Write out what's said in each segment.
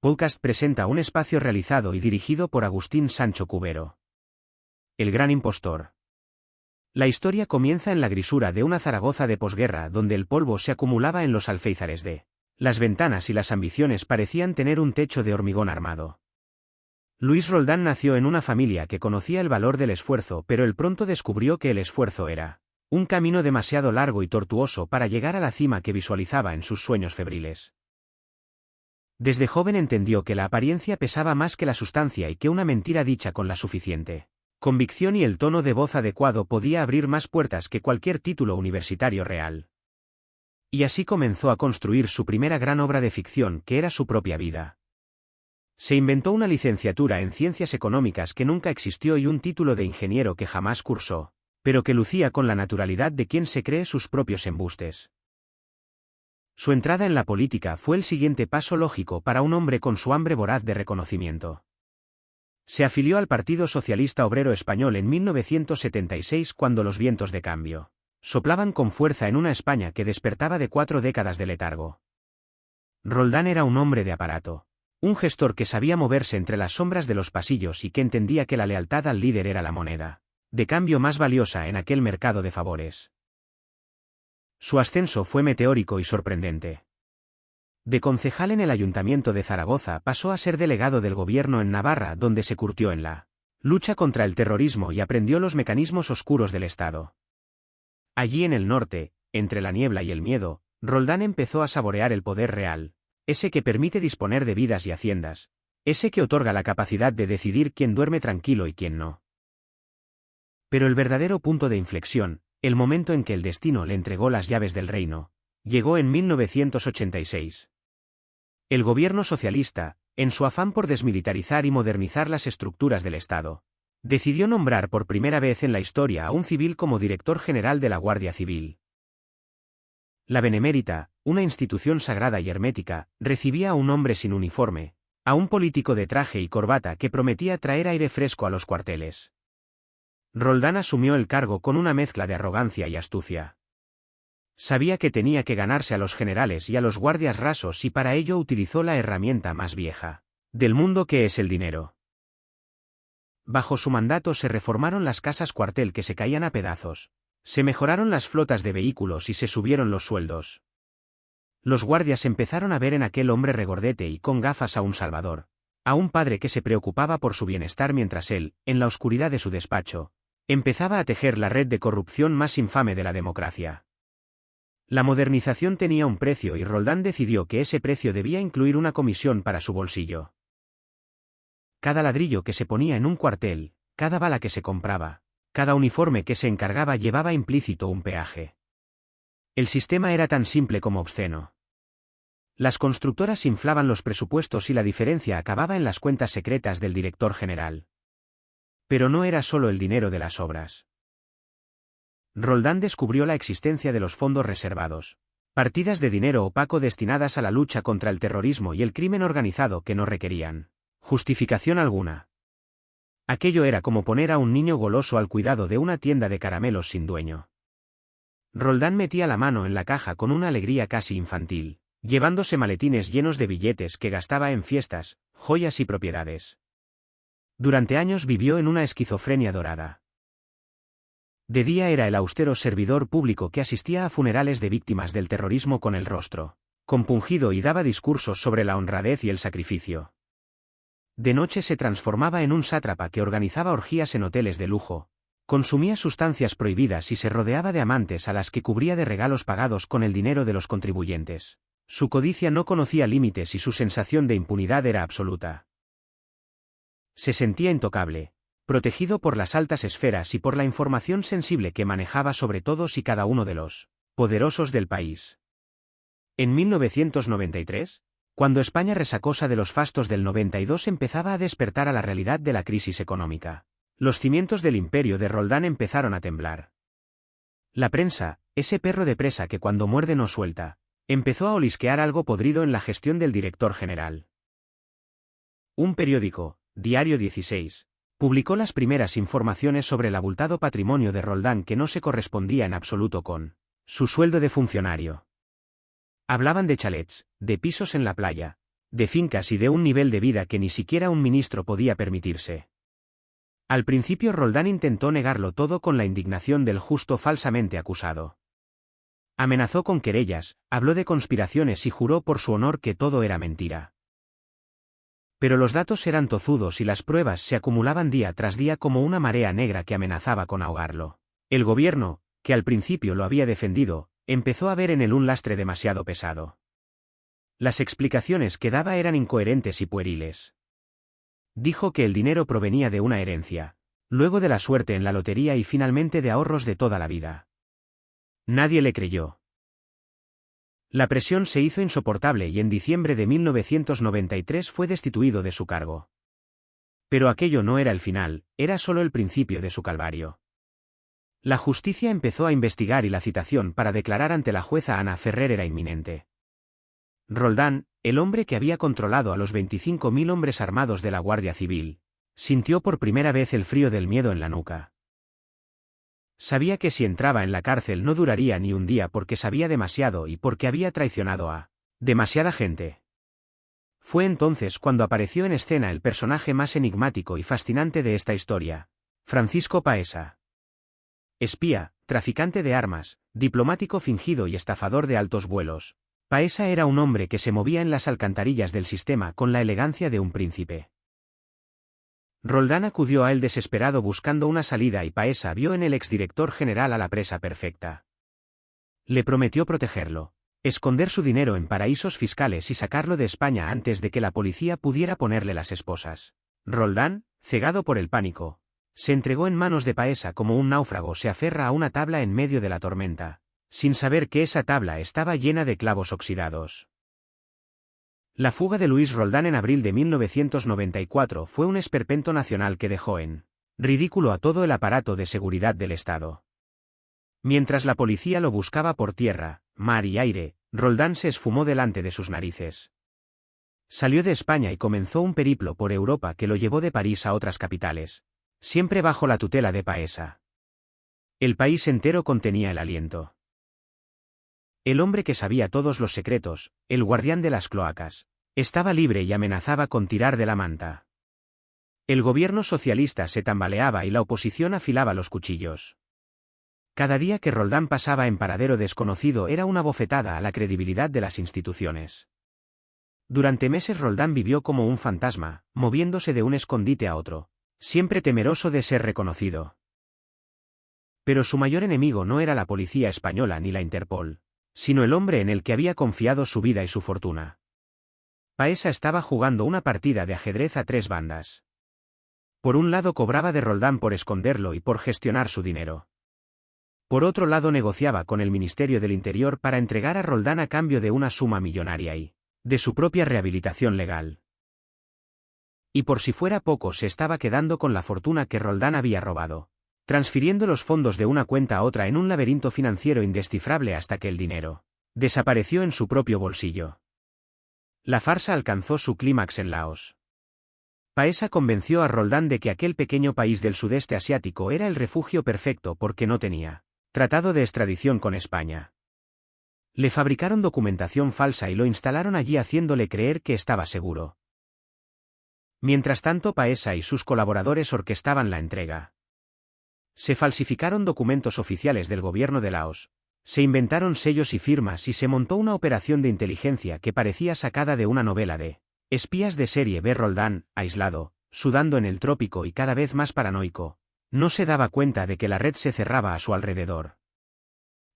Podcast presenta un espacio realizado y dirigido por Agustín Sancho Cubero. El gran impostor. La historia comienza en la grisura de una Zaragoza de posguerra donde el polvo se acumulaba en los alféizares de las ventanas y las ambiciones parecían tener un techo de hormigón armado. Luis Roldán nació en una familia que conocía el valor del esfuerzo, pero él pronto descubrió que el esfuerzo era un camino demasiado largo y tortuoso para llegar a la cima que visualizaba en sus sueños febriles. Desde joven entendió que la apariencia pesaba más que la sustancia y que una mentira dicha con la suficiente convicción y el tono de voz adecuado podía abrir más puertas que cualquier título universitario real. Y así comenzó a construir su primera gran obra de ficción, que era su propia vida. Se inventó una licenciatura en Ciencias Económicas que nunca existió y un título de ingeniero que jamás cursó, pero que lucía con la naturalidad de quien se cree sus propios embustes. Su entrada en la política fue el siguiente paso lógico para un hombre con su hambre voraz de reconocimiento. Se afilió al Partido Socialista Obrero Español en 1976 cuando los vientos de cambio soplaban con fuerza en una España que despertaba de 4 décadas de letargo. Roldán era un hombre de aparato, un gestor que sabía moverse entre las sombras de los pasillos y que entendía que la lealtad al líder era la moneda de cambio más valiosa en aquel mercado de favores. Su ascenso fue meteórico y sorprendente. De concejal en el Ayuntamiento de Zaragoza pasó a ser delegado del gobierno en Navarra, donde se curtió en la lucha contra el terrorismo y aprendió los mecanismos oscuros del Estado. Allí en el norte, entre la niebla y el miedo, Roldán empezó a saborear el poder real, ese que permite disponer de vidas y haciendas, ese que otorga la capacidad de decidir quién duerme tranquilo y quién no. Pero el verdadero punto de inflexión, el momento en que el destino le entregó las llaves del reino, llegó en 1986. El gobierno socialista, en su afán por desmilitarizar y modernizar las estructuras del Estado, decidió nombrar por primera vez en la historia a un civil como director general de la Guardia Civil. La Benemérita, una institución sagrada y hermética, recibía a un hombre sin uniforme, a un político de traje y corbata que prometía traer aire fresco a los cuarteles. Roldán asumió el cargo con una mezcla de arrogancia y astucia. Sabía que tenía que ganarse a los generales y a los guardias rasos y para ello utilizó la herramienta más vieja del mundo, que es el dinero. Bajo su mandato se reformaron las casas cuartel que se caían a pedazos, se mejoraron las flotas de vehículos y se subieron los sueldos. Los guardias empezaron a ver en aquel hombre regordete y con gafas a un salvador, a un padre que se preocupaba por su bienestar mientras él, en la oscuridad de su despacho, empezaba a tejer la red de corrupción más infame de la democracia. La modernización tenía un precio y Roldán decidió que ese precio debía incluir una comisión para su bolsillo. Cada ladrillo que se ponía en un cuartel, cada bala que se compraba, cada uniforme que se encargaba llevaba implícito un peaje. El sistema era tan simple como obsceno. Las constructoras inflaban los presupuestos y la diferencia acababa en las cuentas secretas del director general. Pero no era solo el dinero de las obras. Roldán descubrió la existencia de los fondos reservados, partidas de dinero opaco destinadas a la lucha contra el terrorismo y el crimen organizado que no requerían justificación alguna. Aquello era como poner a un niño goloso al cuidado de una tienda de caramelos sin dueño. Roldán metía la mano en la caja con una alegría casi infantil, llevándose maletines llenos de billetes que gastaba en fiestas, joyas y propiedades. Durante años vivió en una esquizofrenia dorada. De día era el austero servidor público que asistía a funerales de víctimas del terrorismo con el rostro compungido y daba discursos sobre la honradez y el sacrificio. De noche se transformaba en un sátrapa que organizaba orgías en hoteles de lujo, consumía sustancias prohibidas y se rodeaba de amantes a las que cubría de regalos pagados con el dinero de los contribuyentes. Su codicia no conocía límites y su sensación de impunidad era absoluta. Se sentía intocable, protegido por las altas esferas y por la información sensible que manejaba sobre todos y cada uno de los poderosos del país. En 1993, cuando España resacosa de los fastos del 92 empezaba a despertar a la realidad de la crisis económica, los cimientos del imperio de Roldán empezaron a temblar. La prensa, ese perro de presa que cuando muerde no suelta, empezó a olisquear algo podrido en la gestión del director general. Un periódico, Diario 16, publicó las primeras informaciones sobre el abultado patrimonio de Roldán que no se correspondía en absoluto con su sueldo de funcionario. Hablaban de chalets, de pisos en la playa, de fincas y de un nivel de vida que ni siquiera un ministro podía permitirse. Al principio Roldán intentó negarlo todo con la indignación del justo falsamente acusado. Amenazó con querellas, habló de conspiraciones y juró por su honor que todo era mentira. Pero los datos eran tozudos y las pruebas se acumulaban día tras día como una marea negra que amenazaba con ahogarlo. El gobierno, que al principio lo había defendido, empezó a ver en él un lastre demasiado pesado. Las explicaciones que daba eran incoherentes y pueriles. Dijo que el dinero provenía de una herencia, luego de la suerte en la lotería y finalmente de ahorros de toda la vida. Nadie le creyó. La presión se hizo insoportable y en diciembre de 1993 fue destituido de su cargo. Pero aquello no era el final, era solo el principio de su calvario. La justicia empezó a investigar y la citación para declarar ante la jueza Ana Ferrer era inminente. Roldán, el hombre que había controlado a los 25.000 hombres armados de la Guardia Civil, sintió por primera vez el frío del miedo en la nuca. Sabía que si entraba en la cárcel no duraría ni un día porque sabía demasiado y porque había traicionado a demasiada gente. Fue entonces cuando apareció en escena el personaje más enigmático y fascinante de esta historia, Francisco Paesa. Espía, traficante de armas, diplomático fingido y estafador de altos vuelos, Paesa era un hombre que se movía en las alcantarillas del sistema con la elegancia de un príncipe. Roldán acudió a él desesperado buscando una salida y Paesa vio en el exdirector general a la presa perfecta. Le prometió protegerlo, esconder su dinero en paraísos fiscales y sacarlo de España antes de que la policía pudiera ponerle las esposas. Roldán, cegado por el pánico, se entregó en manos de Paesa como un náufrago se aferra a una tabla en medio de la tormenta, sin saber que esa tabla estaba llena de clavos oxidados. La fuga de Luis Roldán en abril de 1994 fue un esperpento nacional que dejó en ridículo a todo el aparato de seguridad del Estado. Mientras la policía lo buscaba por tierra, mar y aire, Roldán se esfumó delante de sus narices. Salió de España y comenzó un periplo por Europa que lo llevó de París a otras capitales, siempre bajo la tutela de Paesa. El país entero contenía el aliento. El hombre que sabía todos los secretos, el guardián de las cloacas, estaba libre y amenazaba con tirar de la manta. El gobierno socialista se tambaleaba y la oposición afilaba los cuchillos. Cada día que Roldán pasaba en paradero desconocido era una bofetada a la credibilidad de las instituciones. Durante meses Roldán vivió como un fantasma, moviéndose de un escondite a otro, siempre temeroso de ser reconocido. Pero su mayor enemigo no era la policía española ni la Interpol, sino el hombre en el que había confiado su vida y su fortuna. Paesa estaba jugando una partida de ajedrez a tres bandas. Por un lado cobraba de Roldán por esconderlo y por gestionar su dinero. Por otro lado negociaba con el Ministerio del Interior para entregar a Roldán a cambio de una suma millonaria y de su propia rehabilitación legal. Y por si fuera poco se estaba quedando con la fortuna que Roldán había robado, transfiriendo los fondos de una cuenta a otra en un laberinto financiero indescifrable hasta que el dinero desapareció en su propio bolsillo. La farsa alcanzó su clímax en Laos. Paesa convenció a Roldán de que aquel pequeño país del sudeste asiático era el refugio perfecto porque no tenía tratado de extradición con España. Le fabricaron documentación falsa y lo instalaron allí haciéndole creer que estaba seguro. Mientras tanto Paesa y sus colaboradores orquestaban la entrega. Se falsificaron documentos oficiales del gobierno de Laos, se inventaron sellos y firmas y se montó una operación de inteligencia que parecía sacada de una novela de espías de serie B. Roldán, aislado, sudando en el trópico y cada vez más paranoico, no se daba cuenta de que la red se cerraba a su alrededor.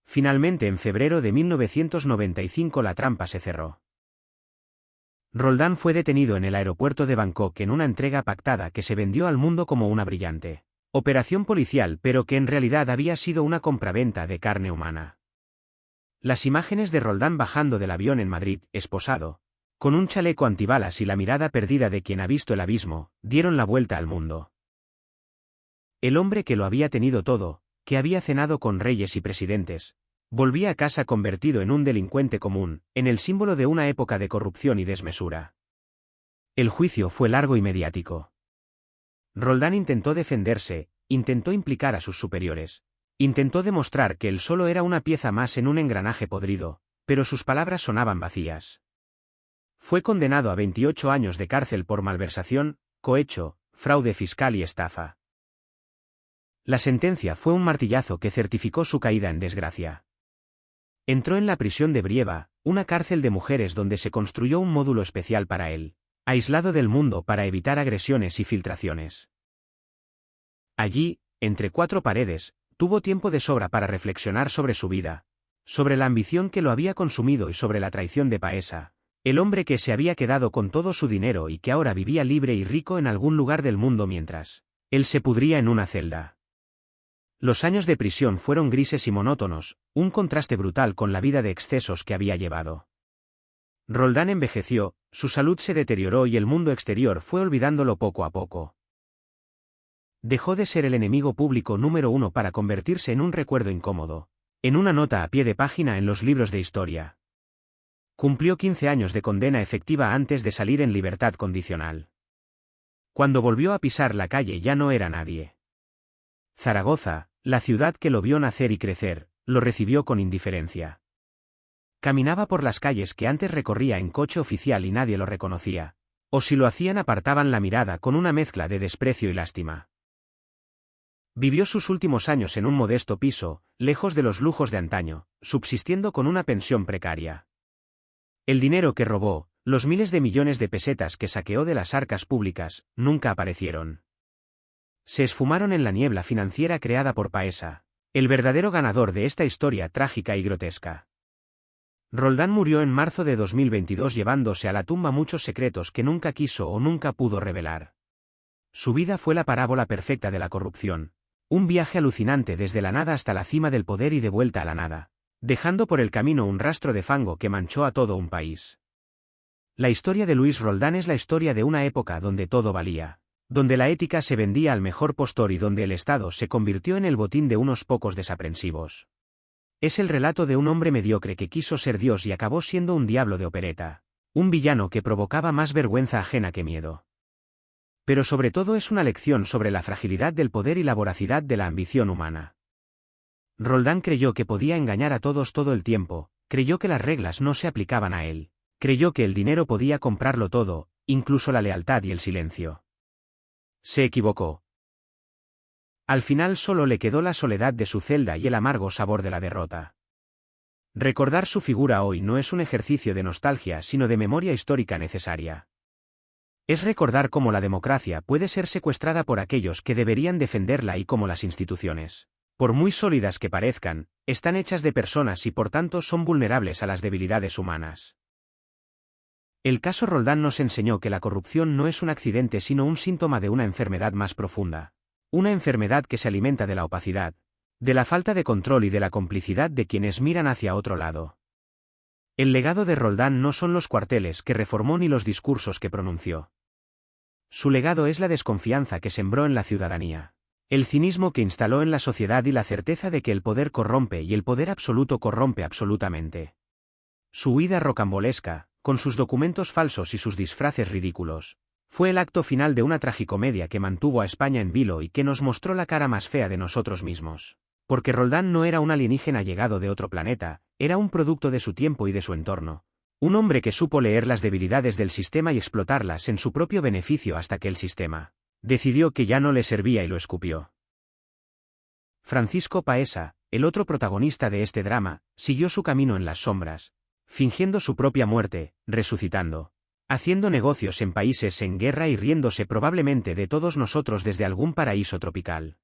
Finalmente en febrero de 1995 la trampa se cerró. Roldán fue detenido en el aeropuerto de Bangkok en una entrega pactada que se vendió al mundo como una brillante operación policial pero que en realidad había sido una compraventa de carne humana. Las imágenes de Roldán bajando del avión en Madrid, esposado, con un chaleco antibalas y la mirada perdida de quien ha visto el abismo, dieron la vuelta al mundo. El hombre que lo había tenido todo, que había cenado con reyes y presidentes, volvía a casa convertido en un delincuente común, en el símbolo de una época de corrupción y desmesura. El juicio fue largo y mediático. Roldán intentó defenderse, intentó implicar a sus superiores, intentó demostrar que él solo era una pieza más en un engranaje podrido, pero sus palabras sonaban vacías. Fue condenado a 28 años de cárcel por malversación, cohecho, fraude fiscal y estafa. La sentencia fue un martillazo que certificó su caída en desgracia. Entró en la prisión de Brieva, una cárcel de mujeres donde se construyó un módulo especial para él, aislado del mundo para evitar agresiones y filtraciones. Allí, entre cuatro paredes, tuvo tiempo de sobra para reflexionar sobre su vida, sobre la ambición que lo había consumido y sobre la traición de Paesa, el hombre que se había quedado con todo su dinero y que ahora vivía libre y rico en algún lugar del mundo mientras él se pudría en una celda. Los años de prisión fueron grises y monótonos, un contraste brutal con la vida de excesos que había llevado. Roldán envejeció, su salud se deterioró y el mundo exterior fue olvidándolo poco a poco. Dejó de ser el enemigo público número uno para convertirse en un recuerdo incómodo, en una nota a pie de página en los libros de historia. Cumplió 15 años de condena efectiva antes de salir en libertad condicional. Cuando volvió a pisar la calle ya no era nadie. Zaragoza, la ciudad que lo vio nacer y crecer, lo recibió con indiferencia. Caminaba por las calles que antes recorría en coche oficial y nadie lo reconocía, o si lo hacían apartaban la mirada con una mezcla de desprecio y lástima. Vivió sus últimos años en un modesto piso, lejos de los lujos de antaño, subsistiendo con una pensión precaria. El dinero que robó, los miles de millones de pesetas que saqueó de las arcas públicas, nunca aparecieron. Se esfumaron en la niebla financiera creada por Paesa, el verdadero ganador de esta historia trágica y grotesca. Roldán murió en marzo de 2022 llevándose a la tumba muchos secretos que nunca quiso o nunca pudo revelar. Su vida fue la parábola perfecta de la corrupción, un viaje alucinante desde la nada hasta la cima del poder y de vuelta a la nada, dejando por el camino un rastro de fango que manchó a todo un país. La historia de Luis Roldán es la historia de una época donde todo valía, donde la ética se vendía al mejor postor y donde el Estado se convirtió en el botín de unos pocos desaprensivos. Es el relato de un hombre mediocre que quiso ser Dios y acabó siendo un diablo de opereta, un villano que provocaba más vergüenza ajena que miedo. Pero sobre todo es una lección sobre la fragilidad del poder y la voracidad de la ambición humana. Roldán creyó que podía engañar a todos todo el tiempo, creyó que las reglas no se aplicaban a él, creyó que el dinero podía comprarlo todo, incluso la lealtad y el silencio. Se equivocó. Al final solo le quedó la soledad de su celda y el amargo sabor de la derrota. Recordar su figura hoy no es un ejercicio de nostalgia sino de memoria histórica necesaria. Es recordar cómo la democracia puede ser secuestrada por aquellos que deberían defenderla y cómo las instituciones, por muy sólidas que parezcan, están hechas de personas y por tanto son vulnerables a las debilidades humanas. El caso Roldán nos enseñó que la corrupción no es un accidente sino un síntoma de una enfermedad más profunda. Una enfermedad que se alimenta de la opacidad, de la falta de control y de la complicidad de quienes miran hacia otro lado. El legado de Roldán no son los cuarteles que reformó ni los discursos que pronunció. Su legado es la desconfianza que sembró en la ciudadanía, el cinismo que instaló en la sociedad y la certeza de que el poder corrompe y el poder absoluto corrompe absolutamente. Su huida rocambolesca, con sus documentos falsos y sus disfraces ridículos, fue el acto final de una tragicomedia que mantuvo a España en vilo y que nos mostró la cara más fea de nosotros mismos. Porque Roldán no era un alienígena llegado de otro planeta, era un producto de su tiempo y de su entorno. Un hombre que supo leer las debilidades del sistema y explotarlas en su propio beneficio hasta que el sistema decidió que ya no le servía y lo escupió. Francisco Paesa, el otro protagonista de este drama, siguió su camino en las sombras, fingiendo su propia muerte, resucitando, haciendo negocios en países en guerra y riéndose probablemente de todos nosotros desde algún paraíso tropical.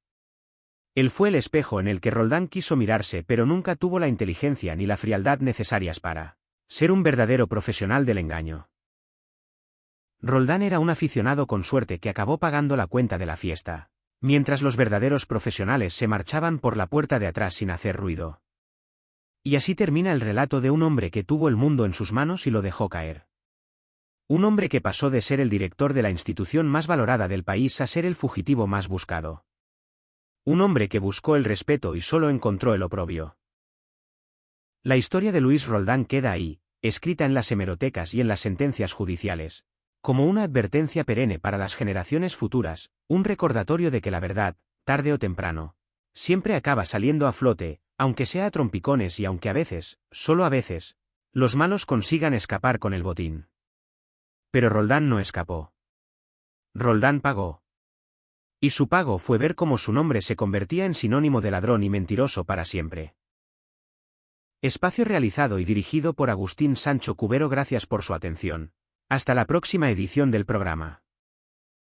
Él fue el espejo en el que Roldán quiso mirarse pero nunca tuvo la inteligencia ni la frialdad necesarias para ser un verdadero profesional del engaño. Roldán era un aficionado con suerte que acabó pagando la cuenta de la fiesta, mientras los verdaderos profesionales se marchaban por la puerta de atrás sin hacer ruido. Y así termina el relato de un hombre que tuvo el mundo en sus manos y lo dejó caer. Un hombre que pasó de ser el director de la institución más valorada del país a ser el fugitivo más buscado. Un hombre que buscó el respeto y solo encontró el oprobio. La historia de Luis Roldán queda ahí, escrita en las hemerotecas y en las sentencias judiciales, como una advertencia perenne para las generaciones futuras, un recordatorio de que la verdad, tarde o temprano, siempre acaba saliendo a flote, aunque sea a trompicones y aunque a veces, solo a veces, los malos consigan escapar con el botín. Pero Roldán no escapó. Roldán pagó. Y su pago fue ver cómo su nombre se convertía en sinónimo de ladrón y mentiroso para siempre. Espacio realizado y dirigido por Agustín Sancho Cubero. Gracias por su atención. Hasta la próxima edición del programa.